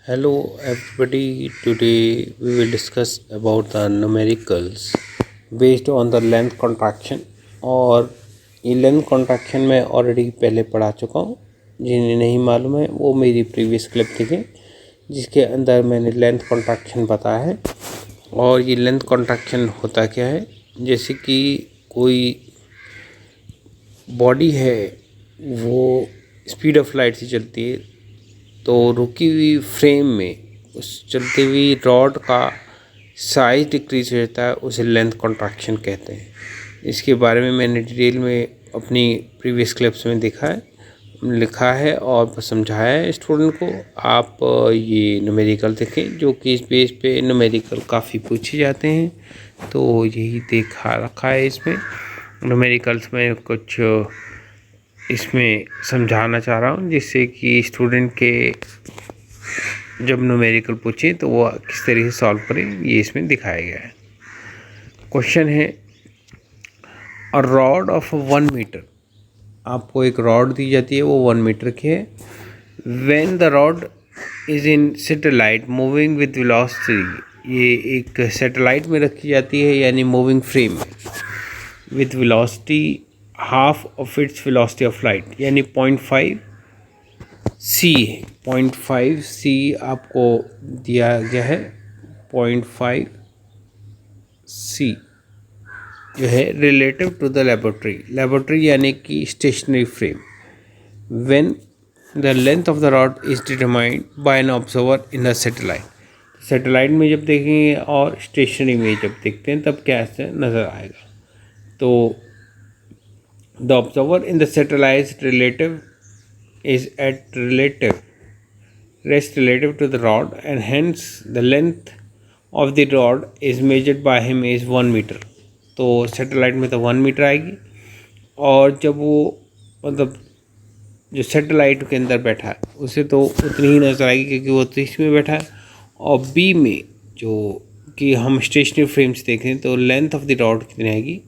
Hello everybody, today we will discuss about the numericals based on the length contraction। और ये length contraction मैं already पहले पढ़ा चुका हूँ। जिन्हें नहीं मालूम है वो मेरी प्रीवियस क्लिप देखें, जिसके अंदर मैंने लेंथ कॉन्ट्रैक्शन बताया है। और ये लेंथ कॉन्ट्रैक्शन होता क्या है, जैसे कि कोई बॉडी है वो स्पीड ऑफ लाइट से चलती है, तो रुकी हुई फ्रेम में उस चलती हुई रॉड का साइज डिक्रीज हो जाता है, उसे लेंथ कॉन्ट्रैक्शन कहते हैं। इसके बारे में मैंने डिटेल में अपनी प्रीवियस क्लिप्स में लिखा है और समझाया है स्टूडेंट को। आप ये न्यूमेरिकल देखें, जो कि इस बेस पे न्यूमेरिकल काफ़ी पूछे जाते हैं, तो यही देखा रखा है। इसमें न्यूमेरिकल्स में कुछ इसमें समझाना चाह रहा हूँ, जिससे कि स्टूडेंट के जब न्यूमेरिकल पूछे तो वो किस तरीके से सॉल्व करें, ये इसमें दिखाया गया है। क्वेश्चन है, अ रॉड ऑफ 1 मीटर। आपको एक रॉड दी जाती है, वो 1 मीटर की है। When the rod is in satellite moving with velocity, ये एक सैटेलाइट में रखी जाती है, यानी मूविंग फ्रेम में, with velocity half of its velocity of light, यानी 0.5 सी है। 0.5 सी आपको दिया गया है। 0.5 सी जो है रिलेटिव टू द लेबोरेटरी यानी कि stationary frame. When the length of the rod is determined by an observer in the satellite में जब देखेंगे और स्टेशनरी में जब देखते हैं तब क्या ऐसे नज़र आएगा। तो the observer in the satellite relative is at rest relative to the rod, and hence the length of the rod is measured by him is 1 metre. तो सैटेलाइट में तो 1 मीटर आएगी, और जब वो मतलब जो सैटेलाइट के अंदर बैठा है उसे तो उतनी ही नज़र आएगी, क्योंकि वो तो इसमें बैठा है। और बी में जो कि हम स्टेशनरी फ्रेम से देखें तो लेंथ ऑफ द रॉड कितनी आएगी,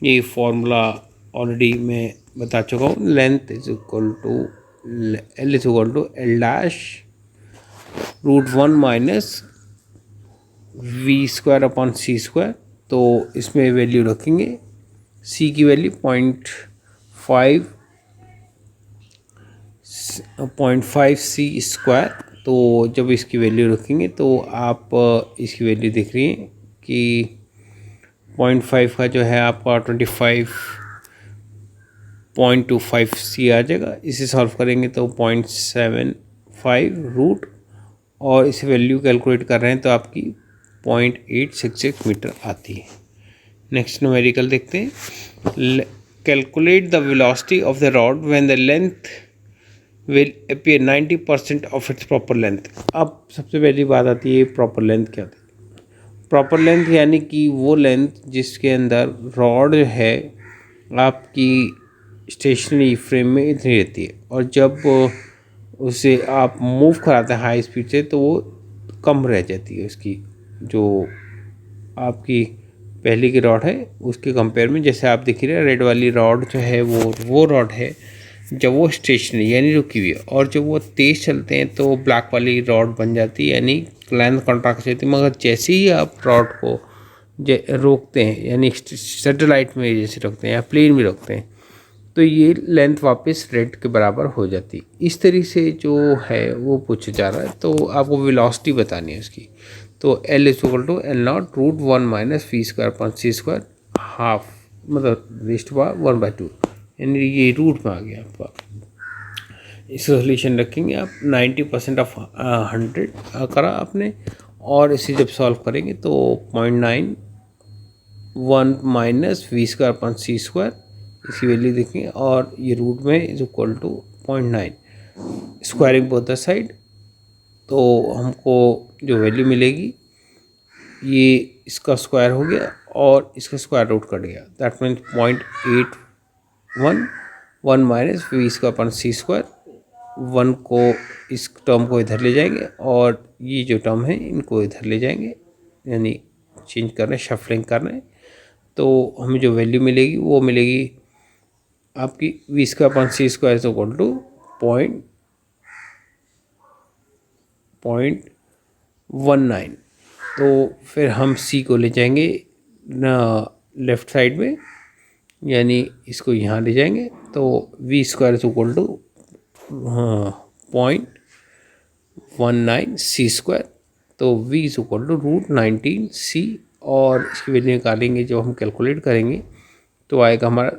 ये फॉर्मूला ऑलरेडी मैं बता चुका हूँ। Length is equal to L is equal to L dash √1 minus V square upon C square. तो इसमें वैल्यू रखेंगे, C की वैल्यू 0.5 C स्क्वायर। तो जब इसकी वैल्यू रखेंगे तो आप इसकी वैल्यू देख रही हैं कि 0.5 का जो है आपका 25.25 सी आ जाएगा। इसे सॉल्व करेंगे तो 0.75 रूट, और इसे वैल्यू कैलकुलेट कर रहे हैं तो आपकी 0.866 मीटर आती है। नेक्स्ट न्यूमेरिकल देखते हैं। Calculate the velocity of the rod when the length will appear 90% of its proper length. अब सबसे पहली बात आती है प्रॉपर लेंथ क्या होती है। प्रॉपर लेंथ यानी कि वो लेंथ जिसके अंदर रॉड है आपकी स्टेशनरी फ्रेम में इतनी रहती है, और जब उसे आप मूव कराते हैं हाई स्पीड से तो वो कम रह जाती है उसकी, जो आपकी पहले की रॉड है उसके कंपेयर में। जैसे आप देख रहे हैं रेड वाली रॉड जो है वो रॉड है जब वो स्टेशनरी यानी रुकी हुई है, और जब वो तेज़ चलते हैं तो ब्लैक वाली रॉड बन जाती है, यानी लेंथ कॉन्ट्रैक्ट होती है। मगर जैसे ही आप रॉड को रोकते हैं, यानी सैटेलाइट में जैसे रोकते हैं या प्लेन में रोकते हैं, तो ये लेंथ वापस रेड के बराबर हो जाती है। इस तरीके से जो है वो पूछा जा रहा है, तो आपको वेलोसिटी बतानी है उसकी। तो L is equal to L naught √1 minus V square upon C square half, मतलब रेस्ट बार 1/2, यानी ये रूट में आ गया आपका। इसका सोल्यूशन रखेंगे आप 90% ऑफ 100 करा आपने, और इसे जब सॉल्व करेंगे तो 0.91 minus V square upon C square, इसकी वैल्यू देखेंगे, और ये रूट में is equal to 0.9, squaring both the side. तो हमको जो वैल्यू मिलेगी ये इसका स्क्वायर हो गया और इसका स्क्वायर रूट कट गया, that means 0.811 minus V square upon C square. 1 को इस टर्म को इधर ले जाएंगे और ये जो टर्म है इनको इधर ले जाएंगे, यानी चेंज कर रहे हैं, शफलिंग कर रहे हैं। तो हमें जो वैल्यू मिलेगी वो मिलेगी आपकी V square upon C square is equal to 0.19। तो फिर हम सी को ले जाएंगे लेफ़्ट साइड में, यानी इसको यहाँ ले जाएंगे तो V square is equal to 0.19 C square. तो V is equal to √19 C, और इसकी वैल्यू निकालेंगे जब हम कैलकुलेट करेंगे तो आएगा हमारा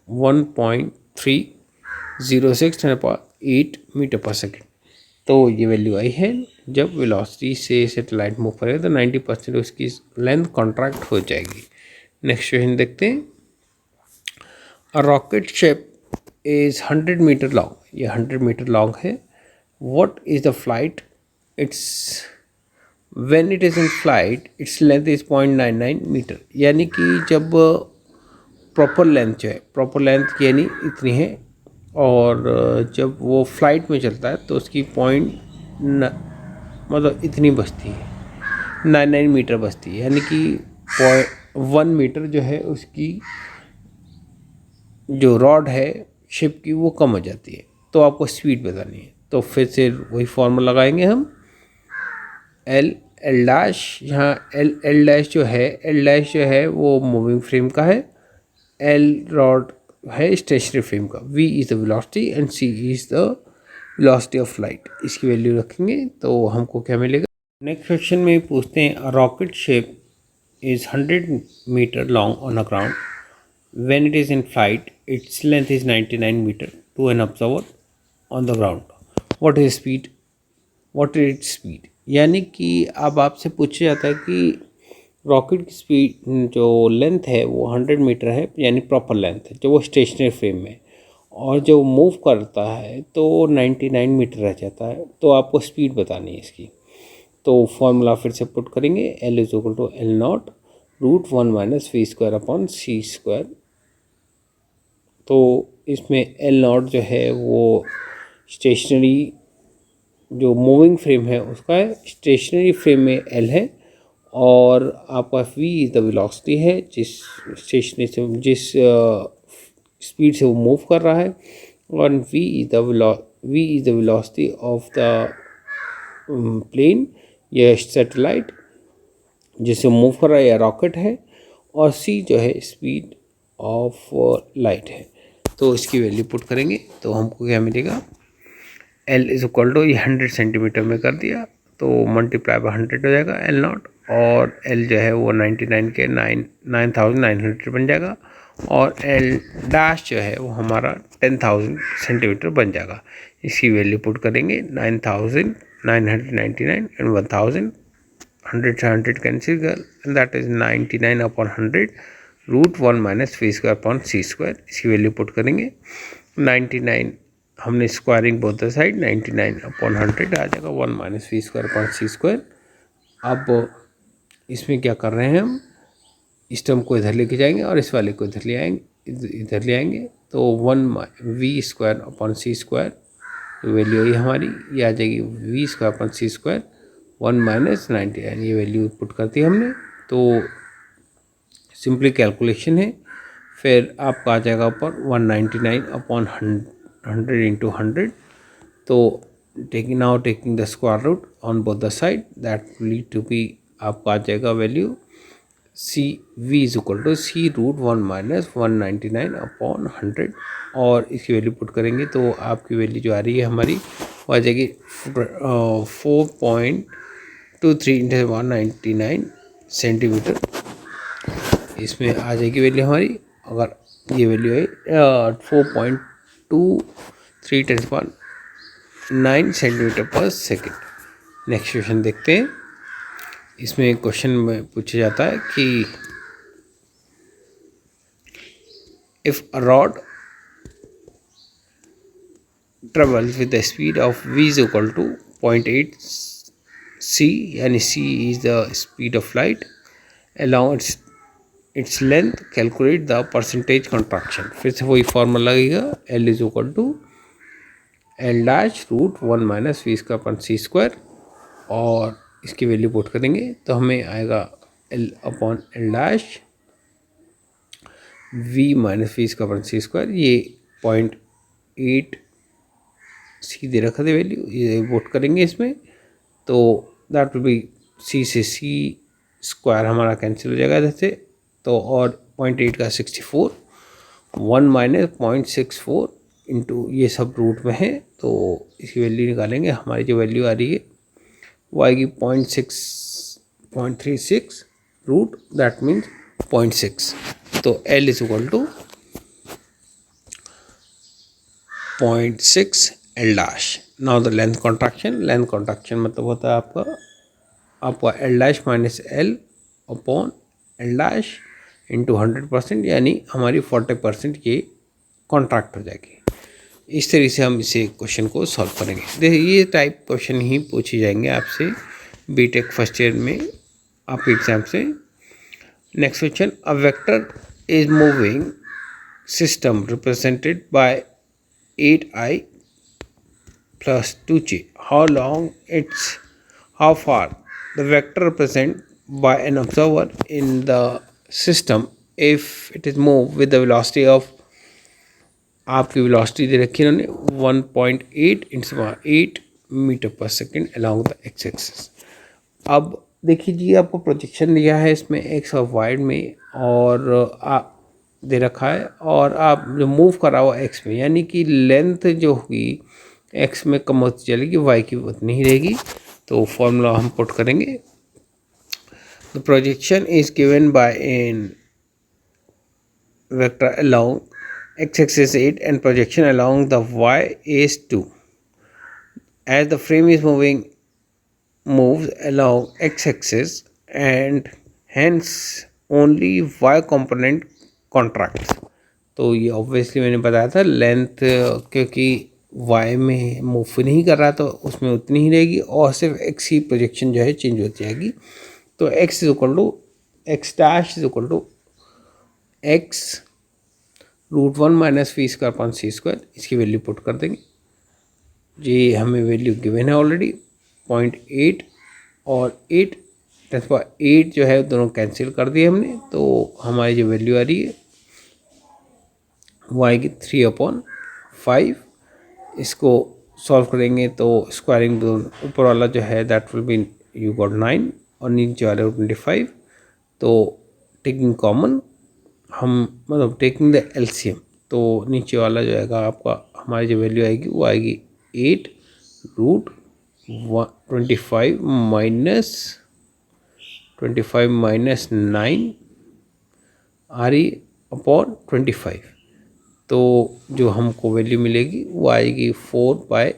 1.3068 मीटर पर सेकेंड। तो ये वैल्यू आई है जब वेलोसिटी से सैटेलाइट मूव करेगा तो 90% उसकी लेंथ कॉन्ट्रैक्ट हो जाएगी। नेक्स्ट क्वेश्चन देखते हैं। A rocket ship is 100 metre long, ये 100 मीटर लॉन्ग है। What is the flight its when it is in flight its length is 0.99 metre, यानी कि जब प्रॉपर लेंथ जो है, प्रॉपर लेंथ यानी इतनी है, और जब वो फ्लाइट में चलता है तो उसकी मतलब इतनी बचती है, 99 मीटर बचती है, यानी कि 1 मीटर जो है उसकी जो रॉड है शिप की वो कम हो जाती है। तो आपको स्पीड बतानी है, तो फिर से वही फॉर्मूला लगाएंगे हम। एल डैश, यहाँ एल डैश जो है वो मूविंग फ्रेम का है, एल रॉड है स्टेशनरी फ्रेम का, V is the velocity and C is the velocity of light. इसकी वैल्यू रखेंगे तो हमको क्या मिलेगा। नेक्स्ट क्वेश्चन में पूछते हैं, a rocket ship is 100 metre long on a ground, when it is in flight its length is 99 metre to an observer on the ground, what is speed, what is its speed. यानी कि अब आपसे पूछा जाता है कि rocket की speed जो लेंथ है वो 100 मीटर है, यानी प्रॉपर लेंथ है जो वो स्टेशनरी फ्रेम में, और जो मूव करता है तो 99 मीटर रह जाता है। तो आपको स्पीड बतानी है इसकी। तो फॉर्मूला फिर से पुट करेंगे, L is equal to L nought √1 - V square upon C square. तो इसमें एल नॉट जो है वो स्टेशनरी जो मूविंग फ्रेम है उसका है, स्टेशनरी फ्रेम में एल है, और आपका वी इज़ द वेलोसिटी है जिस स्टेशनरी से जिस स्पीड से वो मूव कर रहा है, और V is the velocity of the plane या सैटेलाइट जिससे मूव कर रहा है या रॉकेट है, और सी जो है स्पीड ऑफ लाइट है। तो इसकी वैल्यू पुट करेंगे तो हमको क्या मिलेगा, एल इज इक्वल टू, ये 100 सेंटीमीटर में कर दिया तो मल्टीप्लाई बाय 100 हो जाएगा एल नॉट, और एल जो है वो 99 के 9900 बन जाएगा, और एल डैश जो है वो हमारा 10,000 सेंटीमीटर बन जाएगा। इसकी वैल्यू पुट करेंगे 9,999 एंड 1000, 100 से 100 कैंसिल कर, and that is 99 upon 100 √1 - V square upon C square. इसकी वैल्यू पुट करेंगे 99, हमने squaring both the side, 99 upon 100 आ जाएगा 1 - V square upon C square. अब इसमें क्या कर रहे हैं हम, इस टर्म को इधर लेके जाएंगे और इस वाले को इधर ले आएंगे तो 1 V square upon C square, तो वैल्यू ये हमारी ये आ जाएगी V square upon C square 1 - 99, ये वैल्यू पुट कर दी हमने। तो सिंपली कैलकुलेशन है, फिर आपका आ जाएगा ऊपर 199 अपॉन 100 इंटू 100। तो taking the square root on both the side, that lead to be, आपका आ जाएगा value C V is equal to C √1 - 199 upon 100, और इसकी वैल्यू पुट करेंगे तो आपकी वैल्यू जो आ रही है हमारी वो आ जाएगी 4.23 इंटू 199 सेंटीमीटर। इसमें आ जाएगी वैल्यू हमारी, अगर ये वैल्यू है 4.23 × 9 सेंटीमीटर पर सेकेंड। नेक्स्ट क्वेश्चन देखते हैं। इसमें क्वेश्चन में पूछा जाता है कि if a rod travels with the speed of v is equal to 0.8 c, यानी c is the speed of light along its length, calculate the percentage contraction। फिर से वही फॉर्मूला लगेगा, l is equal to l dash √1 - V square upon C square, और इसकी value put करेंगे तो हमें आएगा l upon l dash v - V square upon C square, ये 0.8 सीधे रखा था वैल्यू, ये पुट करेंगे इसमें तो दैट विल बी सी से सी स्क्वायर हमारा कैंसिल हो जाएगा इधर से, तो और 0.8 का 64, 1 माइनस 0.64 इंटू ये सब रूट में है, तो इसकी वैल्यू निकालेंगे। हमारी जो वैल्यू आ रही है वो आएगी 0.36 रूट, दैट मीन्स 0.6। तो L is equal to 0.6 L dash. Now the length contraction मतलब होता है आपका L dash minus L upon L dash into 100%, यानी हमारी 40% ये कॉन्ट्रैक्ट हो जाएगी। इस तरीके से हम इसे क्वेश्चन को सॉल्व करेंगे। देखिए ये टाइप क्वेश्चन ही पूछे जाएंगे आपसे बीटेक फर्स्ट ईयर में आपके एग्जाम से। Next question, a vector is moving system represented by 8i plus 2j. How far the vector represented by an observer in the system if it is moved with the velocity of, आपकी velocity दे रखी है इन्होंने 1.8 × 8 metre पर second along the x axis. अब देखिए जी, आपको projection दिया है इसमें एक्स और वाई में, और दे रखा है, और आप जो मूव करा हुआ एक्स में, यानी कि लेंथ जो होगी एक्स में कम होती चलेगी, वाई की उतनी ही रहेगी। तो फॉर्मूला हम पुट करेंगे। The projection is given by an vector along x axis 8 and projection along the y is 2. As the frame is moves along x axis and hence only y component contracts. तो ये obviously मैंने बताया था length, क्योंकि y में move नहीं कर रहा तो उसमें उतनी ही रहेगी, और सिर्फ x की प्रोजेक्शन जो है चेंज होती जाएगी। तो x is equal to x dash is equal to x √1 minus V square upon C square, इसकी वैल्यू पुट कर देंगे जी। हमें वैल्यू गिवन है ऑलरेडी 0.8 और 8 जो है दोनों कैंसिल कर दिए हमने, तो हमारी जो वैल्यू आ रही है वो आएगी 3/5। इसको सॉल्व करेंगे तो स्क्वायरिंग ऊपर वाला जो है that will be you got 9 और नीचे वाले 25। तो टेकिंग कॉमन हम मतलब टेकिंग द एलसीएम, तो नीचे वाला जो आएगा आपका, हमारी जो वैल्यू आएगी वो आएगी 8 √25 माइनस 9 आ रही अपॉन 25। तो जो हमको वैल्यू मिलेगी वो आएगी 4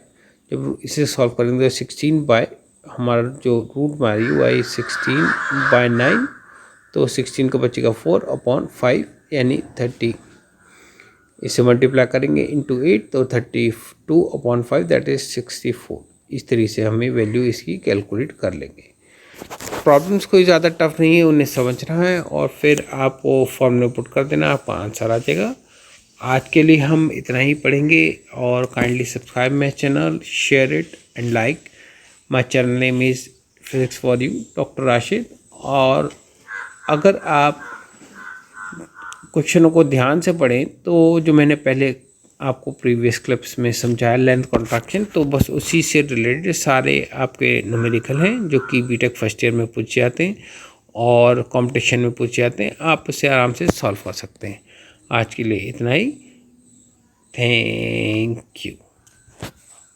जब इसे सॉल्व करेंगे तो 16 बाय, हमारा जो रूट में आ रही है वो आई 16/9, तो 16 का बचेगा 4/5 यानी 30। इसे मल्टीप्लाई करेंगे इंटू 8 तो 32/5 दैट इज 64। इस तरीके से हमें वैल्यू इसकी कैलकुलेट कर लेंगे। प्रॉब्लम्स कोई ज़्यादा टफ नहीं है, उन्हें समझना है और फिर आप वो फॉर्मूला पुट कर देना, आपका आंसर आ जाएगा। आज के लिए हम इतना ही पढ़ेंगे, और kindly subscribe my channel, share it and like. My channel name is physics for you doctor Rashid. और अगर आप क्वेश्चनों को ध्यान से पढ़ें तो जो मैंने पहले आपको प्रीवियस क्लिप्स में समझाया लेंथ कॉन्ट्रैक्शन, तो बस उसी से रिलेटेड सारे आपके न्यूमेरिकल हैं जो कि बीटेक फर्स्ट ईयर में पूछे जाते हैं और कंपटीशन में पूछे जाते हैं। आप उसे आराम से सॉल्व कर सकते हैं। आज के लिए इतना ही। Thank you.